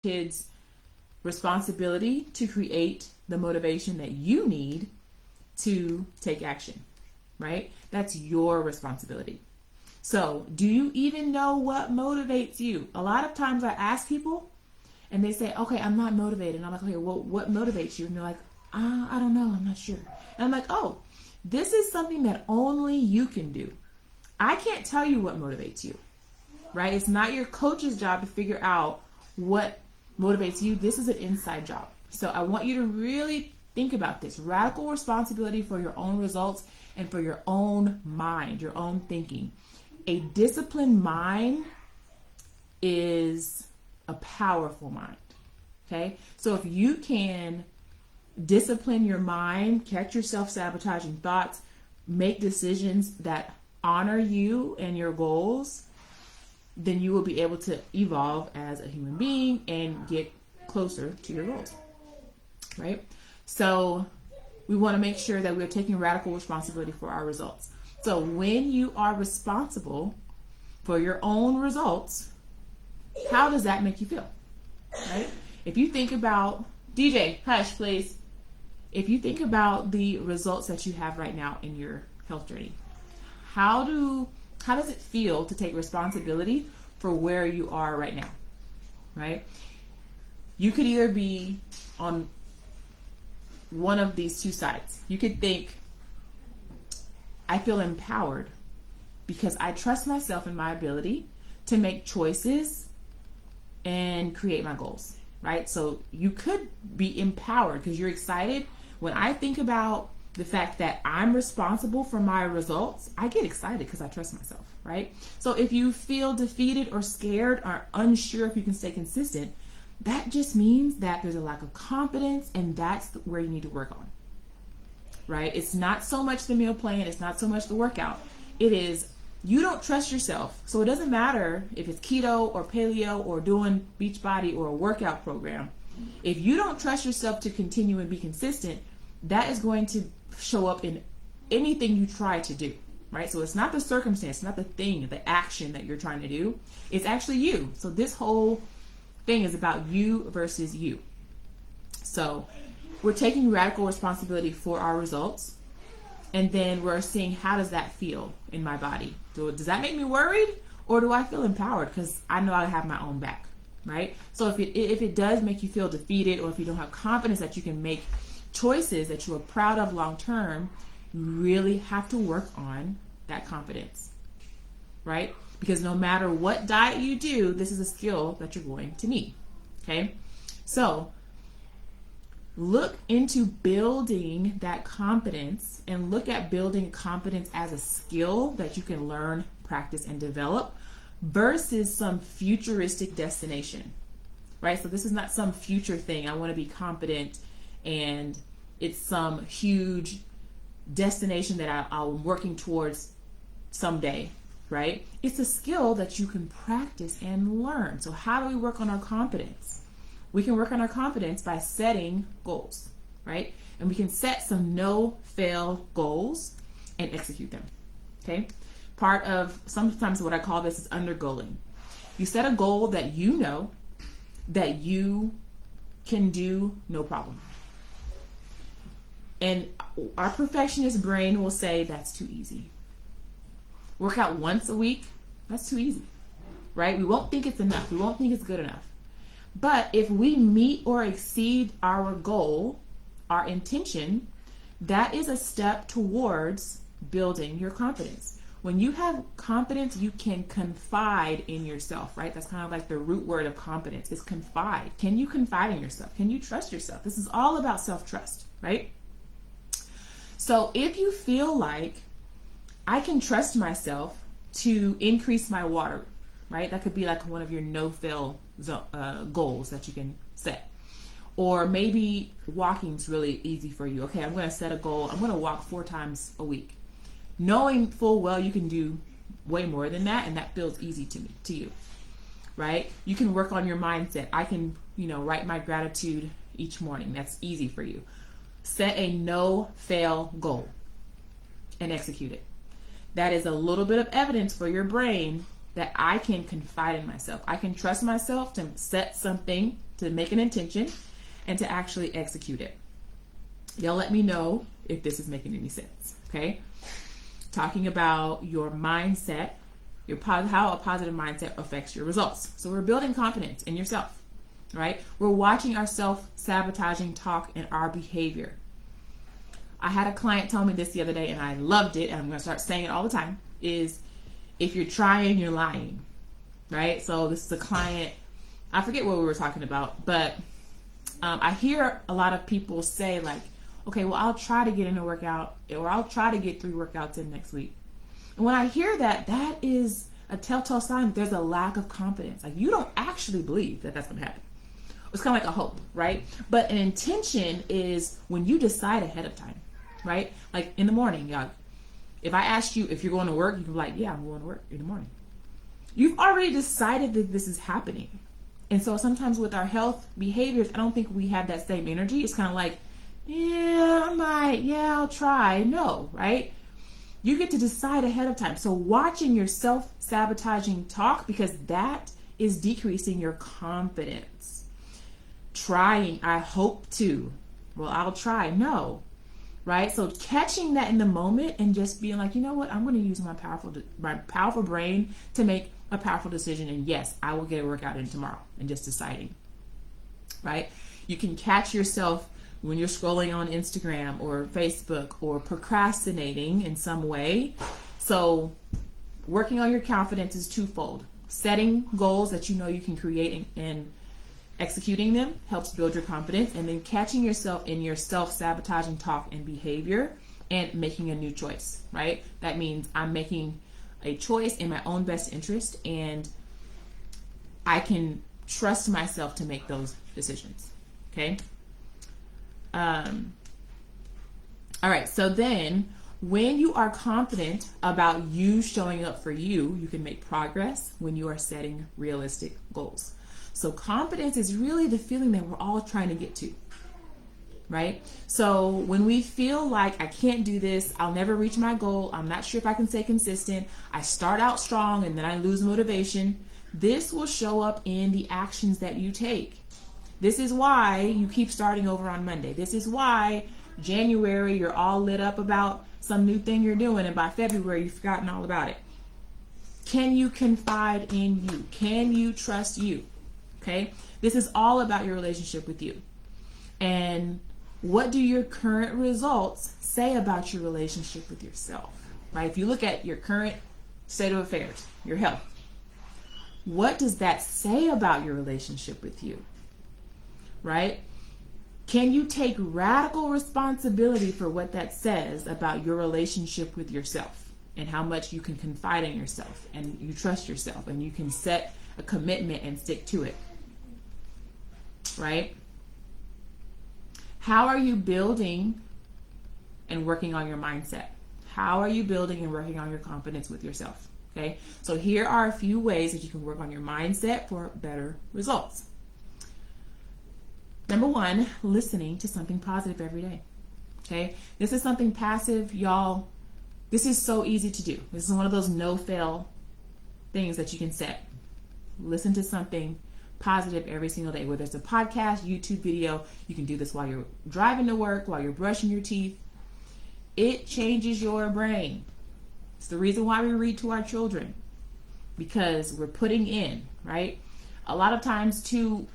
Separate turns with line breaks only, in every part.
kids' responsibility to create the motivation that you need to take action, right? That's your responsibility. So, do you even know what motivates you? A lot of times I ask people and they say, okay, I'm not motivated. And I'm like, okay, well, what motivates you? And they're like, I don't know, I'm not sure. And I'm like, oh, this is something that only you can do. I can't tell you what motivates you, right? It's not your coach's job to figure out what motivates you. This is an inside job. So I want you to really think about this. Radical responsibility for your own results and for your own mind, your own thinking. A disciplined mind is a powerful mind. Okay? So if you can discipline your mind, catch your self-sabotaging thoughts, make decisions that honor you and your goals, then you will be able to evolve as a human being and get closer to your goals, right? So we want to make sure that we're taking radical responsibility for our results. So when you are responsible for your own results, how does that make you feel, right? If you think about, DJ, hush, please. If you think about the results that you have right now in your health journey, how does it feel to take responsibility for where you are right now, right? You could either be on one of these two sides. You could think, I feel empowered because I trust myself and my ability to make choices and create my goals, right? So you could be empowered because you're excited. When I think about the fact that I'm responsible for my results, I get excited because I trust myself, right? So if you feel defeated or scared or unsure if you can stay consistent, that just means that there's a lack of confidence, and that's where you need to work on, right? It's not so much the meal plan, it's not so much the workout. It is you don't trust yourself. So it doesn't matter if it's keto or paleo or doing Beachbody or a workout program. If you don't trust yourself to continue and be consistent, that is going to show up in anything you try to do, right? So it's not the circumstance, not the thing, the action that you're trying to do. It's actually you. So this whole thing is about you versus you. So we're taking radical responsibility for our results, and then we're seeing, how does that feel in my body? So does that make me worried, or do I feel empowered because I know I have my own back, right? So if it does make you feel defeated, or if you don't have confidence that you can make choices that you are proud of long term, you really have to work on that confidence, right? Because no matter what diet you do, this is a skill that you're going to need, okay? So look into building that confidence, and look at building confidence as a skill that you can learn, practice, and develop versus some futuristic destination, right? So this is not some future thing. I want to be confident and it's some huge destination that I'm working towards someday, right? It's a skill that you can practice and learn. So how do we work on our confidence? We can work on our confidence by setting goals, right? And we can set some no-fail goals and execute them, okay? Part of sometimes what I call this is undergoaling. You set a goal that you know that you can do no problem. And our perfectionist brain will say, that's too easy. Work out once a week, that's too easy, right? We won't think it's enough. We won't think it's good enough. But if we meet or exceed our goal, our intention, that is a step towards building your confidence. When you have confidence, you can confide in yourself, right? That's kind of like the root word of confidence is confide. Can you confide in yourself? Can you trust yourself? This is all about self-trust, right? So if you feel like I can trust myself to increase my water, right? That could be like one of your no-fail goals that you can set. Or maybe walking's really easy for you. Okay, I'm going to set a goal. I'm going to walk 4 times a week. Knowing full well you can do way more than that, and that feels easy to you, right? You can work on your mindset. I can, write my gratitude each morning. That's easy for you. Set a no-fail goal and execute it. That is a little bit of evidence for your brain that I can confide in myself. I can trust myself to set something, to make an intention, and to actually execute it. Y'all let me know if this is making any sense, okay? Talking about your mindset, how a positive mindset affects your results. So we're building confidence in yourself, right? We're watching our self-sabotaging talk and our behavior. I had a client tell me this the other day, and I loved it, and I'm going to start saying it all the time, is if you're trying, you're lying, right? So this is a client, I forget what we were talking about, but I hear a lot of people say like, okay, well, I'll try to get in a workout, or I'll try to get 3 workouts in next week. And when I hear that, that is a telltale sign that there's a lack of confidence. Like, you don't actually believe that that's going to happen. It's kind of like a hope, right? But an intention is when you decide ahead of time, right? Like in the morning, y'all, if I asked you if you're going to work, you can be like, yeah, I'm going to work in the morning. You've already decided that this is happening. And so sometimes with our health behaviors, I don't think we have that same energy. It's kind of like, yeah, I might, yeah, I'll try. No, right? You get to decide ahead of time. So watching your self-sabotaging talk, because that is decreasing your confidence. Trying, I hope to. Well, I'll try. No, right? So catching that in the moment and just being like, you know what? I'm going to use my powerful brain to make a powerful decision. And yes, I will get a workout in tomorrow, and just deciding, right? You can catch yourself when you're scrolling on Instagram or Facebook or procrastinating in some way. So working on your confidence is twofold. Setting goals that you know you can create and executing them helps build your confidence, and then catching yourself in your self-sabotaging talk and behavior and making a new choice, right? That means I'm making a choice in my own best interest, and I can trust myself to make those decisions, okay? All right, so then when you are confident about you showing up for you, you can make progress when you are setting realistic goals. So confidence is really the feeling that we're all trying to get to, right? So when we feel like I can't do this, I'll never reach my goal, I'm not sure if I can stay consistent, I start out strong and then I lose motivation, this will show up in the actions that you take. This is why you keep starting over on Monday. This is why January you're all lit up about some new thing you're doing, and by February you've forgotten all about it. Can you confide in you? Can you trust you? Okay? This is all about your relationship with you. And what do your current results say about your relationship with yourself? Right? If you look at your current state of affairs, your health, what does that say about your relationship with you? Right? Can you take radical responsibility for what that says about your relationship with yourself and how much you can confide in yourself and you trust yourself and you can set a commitment and stick to it? Right? How are you building and working on your mindset? How are you building and working on your confidence with yourself? Okay? So here are a few ways that you can work on your mindset for better results. Number 1, listening to something positive every day. Okay? This is something passive, y'all. This is so easy to do. This is one of those no-fail things that you can set. Listen to something positive every single day, whether it's a podcast, YouTube video. You can do this while you're driving to work, while you're brushing your teeth. It changes your brain. It's the reason why we read to our children, because we're putting in, right? A lot of times too,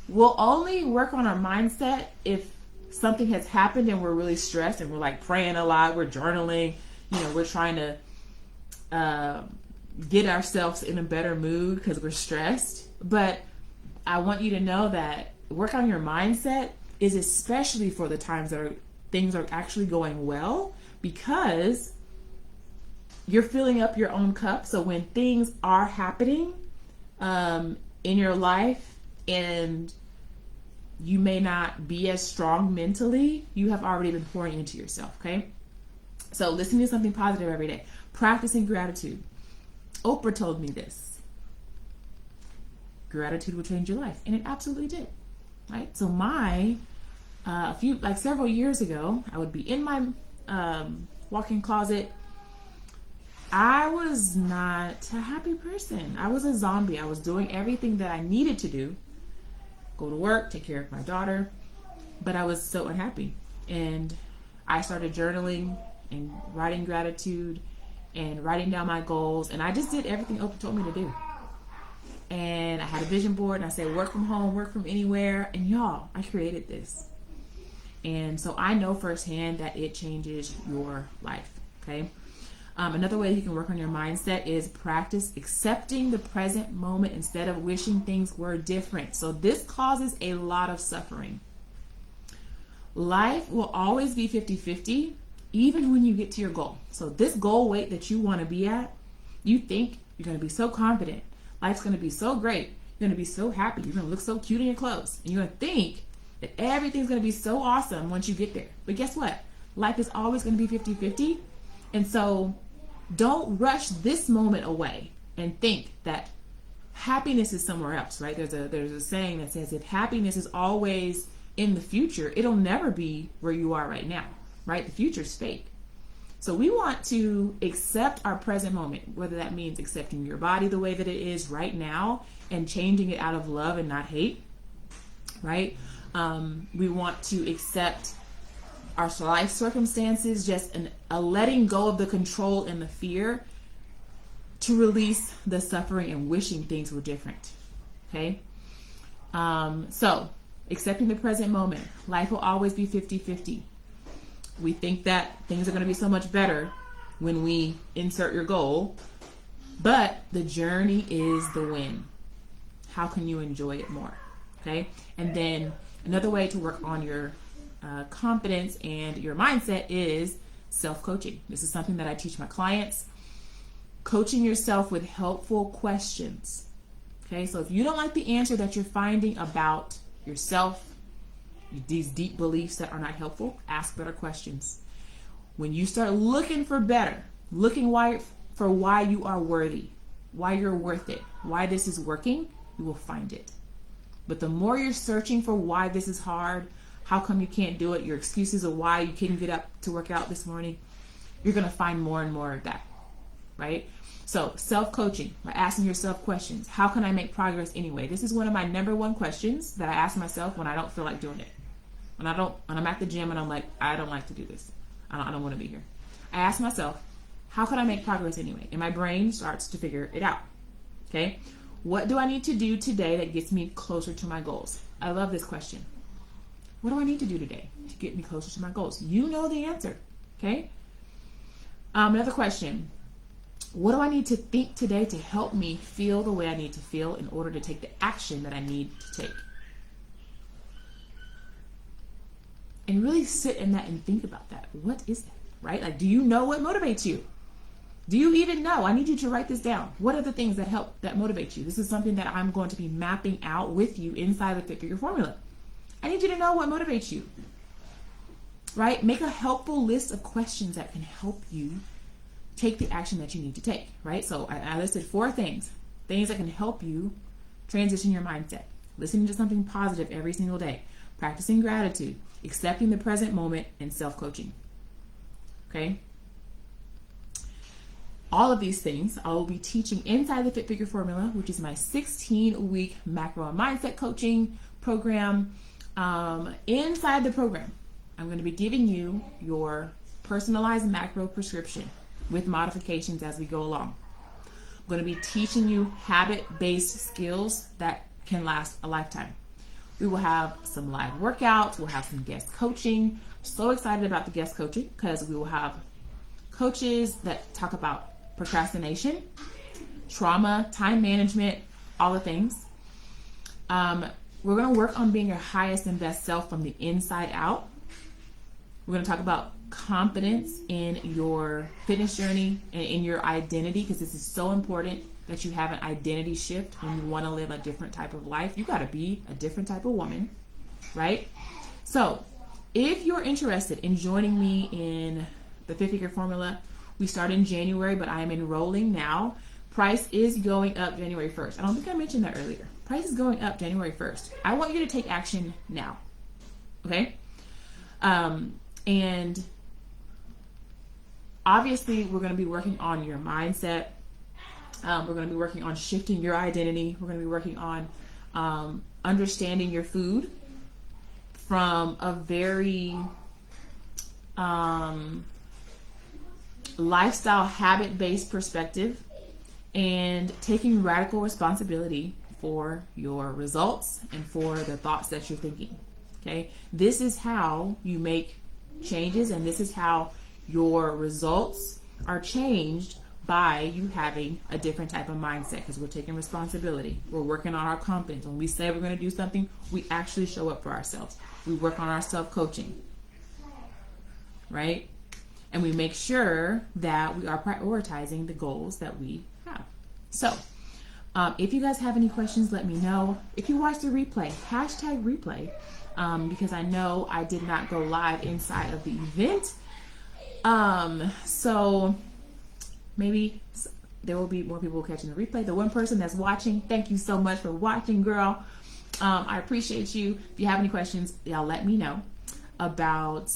we'll only work on our mindset if something has happened and we're really stressed and we're like praying a lot, we're journaling, we're trying to get ourselves in a better mood because we're stressed. But I want you to know that work on your mindset is especially for the times that things are actually going well, because you're filling up your own cup. So when things are happening in your life and you may not be as strong mentally, you have already been pouring into yourself, okay? So listening to something positive every day. Practicing gratitude. Oprah told me this. Gratitude will change your life. And it absolutely did, right? So several years ago, I would be in my walk-in closet I was not a happy person. I was a zombie. I was doing everything that I needed to do, go to work, take care of my daughter, but I was so unhappy. And I started journaling and writing gratitude and writing down my goals, and I just did everything Oprah told me to do. And I had a vision board, and I said, work from home, work from anywhere. And y'all, I created this. And so I know firsthand that it changes your life, okay? Another way you can work on your mindset is practice accepting the present moment instead of wishing things were different. So this causes a lot of suffering. Life will always be 50-50, even when you get to your goal. So this goal weight that you want to be at, you think you're going to be so confident. Life's going to be so great. You're going to be so happy. You're going to look so cute in your clothes. And you're going to think that everything's going to be so awesome once you get there. But guess what? Life is always going to be 50-50. And so don't rush this moment away and think that happiness is somewhere else, right? There's a saying that says if happiness is always in the future, it'll never be where you are right now, right? The future's fake. So we want to accept our present moment, whether that means accepting your body the way that it is right now and changing it out of love and not hate, right? We want to accept our life circumstances, just a letting go of the control and the fear to release the suffering and wishing things were different. Okay? So, accepting the present moment. Life will always be 50-50. We think that things are going to be so much better when we insert your goal, but the journey is the win. How can you enjoy it more? Okay? And then another way to work on your confidence and your mindset is self-coaching. This is something that I teach my clients. Coaching yourself with helpful questions. Okay, so if you don't like the answer that you're finding about yourself, these deep beliefs that are not helpful, ask better questions. When you start looking for better, looking for why you are worthy, why you're worth it, why this is working, you will find it. But the more you're searching for why this is hard, how come you can't do it, your excuses of why you couldn't get up to work out this morning, you're going to find more and more of that, right? So self-coaching, by asking yourself questions. How can I make progress anyway? This is one of my number one questions that I ask myself when I don't feel like doing it. When I'm at the gym and I'm like, I don't like to do this. I don't want to be here. I ask myself, how can I make progress anyway? And my brain starts to figure it out. Okay? What do I need to do today that gets me closer to my goals? I love this question. What do I need to do today to get me closer to my goals? You know the answer, okay? Another question. What do I need to think today to help me feel the way I need to feel in order to take the action that I need to take? And really sit in that and think about that. What is that, right? Like, do you know what motivates you? Do you even know? I need you to write this down. What are the things that motivate you? This is something that I'm going to be mapping out with you inside the Fit Figure Formula. I need you to know what motivates you, right? Make a helpful list of questions that can help you take the action that you need to take, right? So I listed 4 things that can help you transition your mindset. Listening to something positive every single day, practicing gratitude, accepting the present moment, and self-coaching, okay? All of these things I will be teaching inside the Fit Figure Formula, which is my 16-week macro and mindset coaching program. Inside the program, I'm going to be giving you your personalized macro prescription with modifications as we go along. I'm going to be teaching you habit-based skills that can last a lifetime. We will have some live workouts. We'll have some guest coaching. I'm so excited about the guest coaching because we will have coaches that talk about procrastination, trauma, time management, all the things. We're going to work on being your highest and best self from the inside out. We're going to talk about confidence in your fitness journey and in your identity, because this is so important that you have an identity shift when you want to live a different type of life. You got to be a different type of woman, right? So if you're interested in joining me in the Fit Figure Formula, we start in January, but I am enrolling now. Price is going up January 1st. I don't think I mentioned that earlier. Price is going up January 1st. I want you to take action now. Okay? And obviously, we're going to be working on your mindset. We're going to be working on shifting your identity. We're going to be working on understanding your food from a very lifestyle habit-based perspective, and taking radical responsibility for your results and for the thoughts that you're thinking. Okay, this is how you make changes, and this is how your results are changed by you having a different type of mindset, because we're taking responsibility. We're working on our confidence. When we say we're going to do something, we actually show up for ourselves. We work on our self-coaching, right? And we make sure that we are prioritizing the goals that we have. So, if you guys have any questions, let me know. If you watch the replay, hashtag replay, because I know I did not go live inside of the event. So maybe there will be more people catching the replay. The one person that's watching, thank you so much for watching, girl. I appreciate you. If you have any questions, y'all let me know about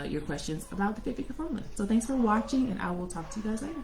your questions about the 50 formula. So thanks for watching, and I will talk to you guys later.